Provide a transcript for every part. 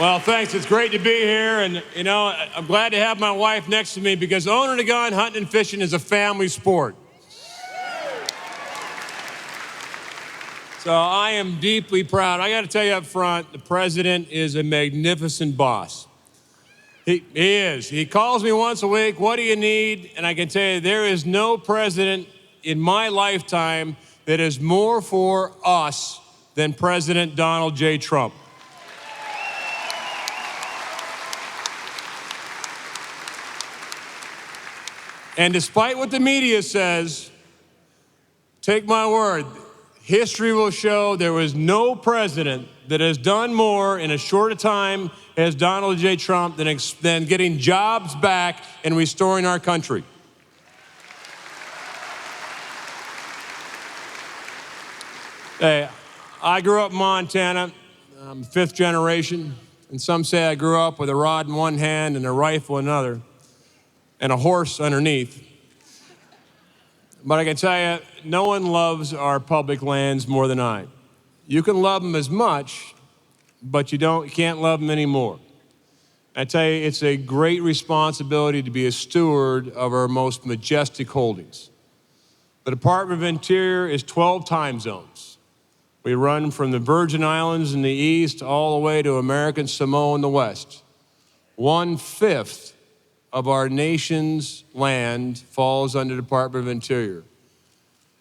Well, thanks. It's great to be here. And, you know, I'm glad to have my wife next to me because owning a gun, hunting, and fishing is a family sport. So I am deeply proud. I got to tell you up front, the president is a magnificent boss. He is. He calls me once a week, what do you need? And I can tell you, there is no president in my lifetime that is more for us than President Donald J. Trump. And despite what the media says, take my word, history will show there was no president that has done more in as short a time as Donald J. Trump than getting jobs back and restoring our country. Hey, I grew up in Montana. I'm fifth generation, and some say I grew up with a rod in one hand and a rifle in another, and a horse underneath. But I can tell you, no one loves our public lands more than I. You can love them as much, but you can't love them anymore. I tell you, it's a great responsibility to be a steward of our most majestic holdings. The Department of Interior is 12 time zones. We run from the Virgin Islands in the east all the way to American Samoa in the west. 1/5 of our nation's land falls under the Department of Interior.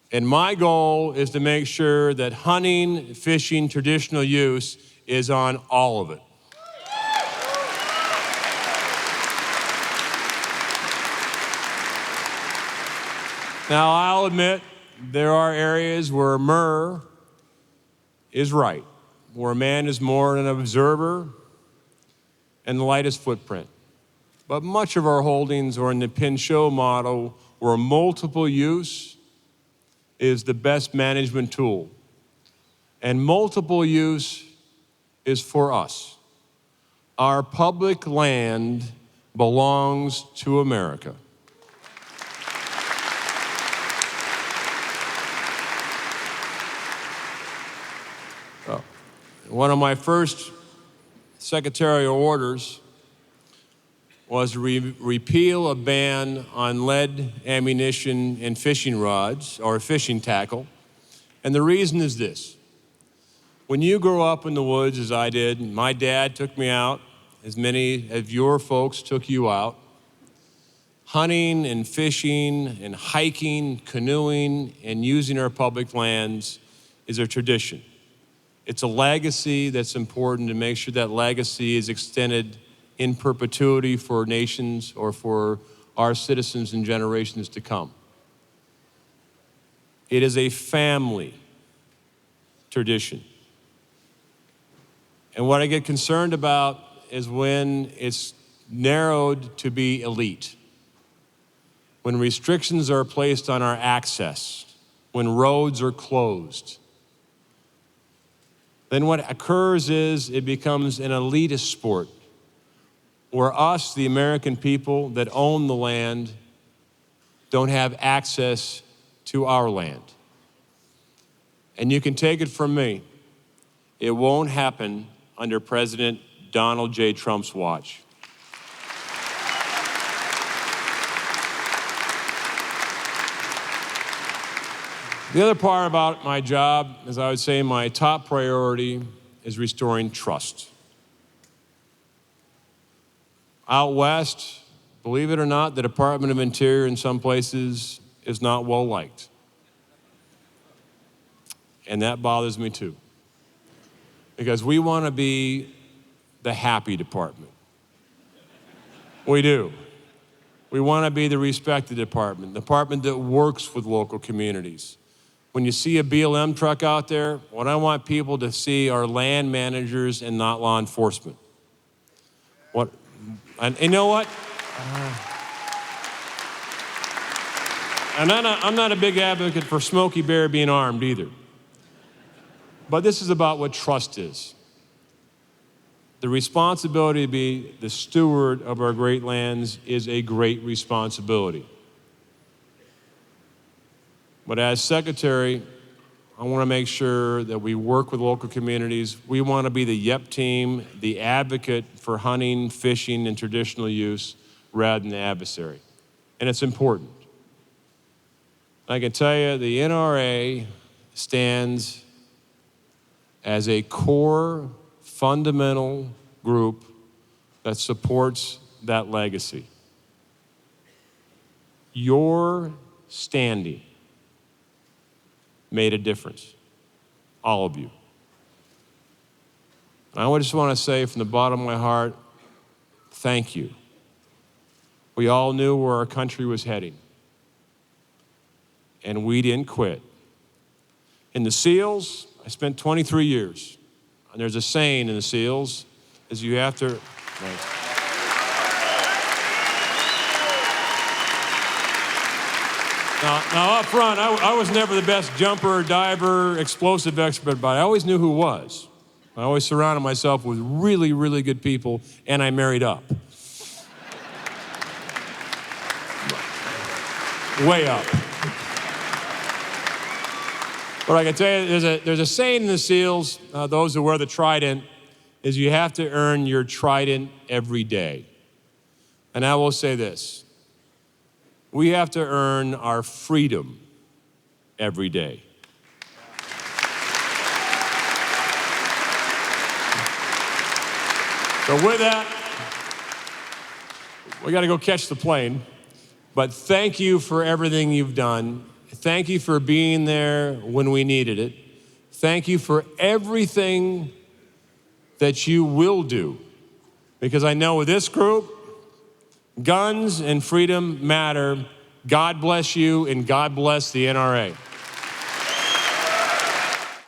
And my goal is to make sure that hunting, fishing, traditional use is on all of it. Now, I'll admit there are areas where Murr is right, where man is more an observer and the lightest footprint. But much of our holdings are in the Pinchot model, where multiple use is the best management tool. And multiple use is for us. Our public land belongs to America. One of my first secretarial orders was to repeal a ban on lead ammunition and fishing rods, or fishing tackle. And the reason is this. When you grow up in the woods, as I did, my dad took me out, as many of your folks took you out, hunting and fishing and hiking, canoeing, and using our public lands is a tradition. It's a legacy that's important to make sure that legacy is extended in perpetuity for nations or for our citizens and generations to come. It is a family tradition. And what I get concerned about is when it's narrowed to be elite, when restrictions are placed on our access, when roads are closed. Then what occurs is it becomes an elitist sport, where us, the American people that own the land, don't have access to our land. And you can take it from me, it won't happen under President Donald J. Trump's watch. The other part about my job is, I would say, my top priority is restoring trust. Out west, believe it or not, the Department of Interior in some places is not well liked. And that bothers me too. Because we want to be the happy department. We do. We want to be the respected department, the department that works with local communities. When you see a BLM truck out there, what I want people to see are land managers and not law enforcement. And you know what? And I'm not a big advocate for Smokey Bear being armed either. But this is about what trust is. The responsibility to be the steward of our great lands is a great responsibility. But as secretary, I want to make sure that we work with local communities. We want to be the YEP team, the advocate for hunting, fishing, and traditional use rather than the adversary. And it's important. I can tell you the NRA stands as a core, fundamental group that supports that legacy. Your standing made a difference, all of you. I just want to say from the bottom of my heart, thank you. We all knew where our country was heading, and we didn't quit. In the SEALs, I spent 23 years, and there's a saying in the SEALs, is you have to, Now up front, I was never the best jumper, diver, explosive expert, but I always knew who was. I always surrounded myself with really, really good people, and I married up. Way up. But I can tell you, there's a saying in the SEALs, those who wear the trident, is you have to earn your trident every day. And I will say this. We have to earn our freedom every day. So with that, we got to go catch the plane. But thank you for everything you've done. Thank you for being there when we needed it. Thank you for everything that you will do. Because I know with this group, guns and freedom matter. God bless you, and God bless the NRA.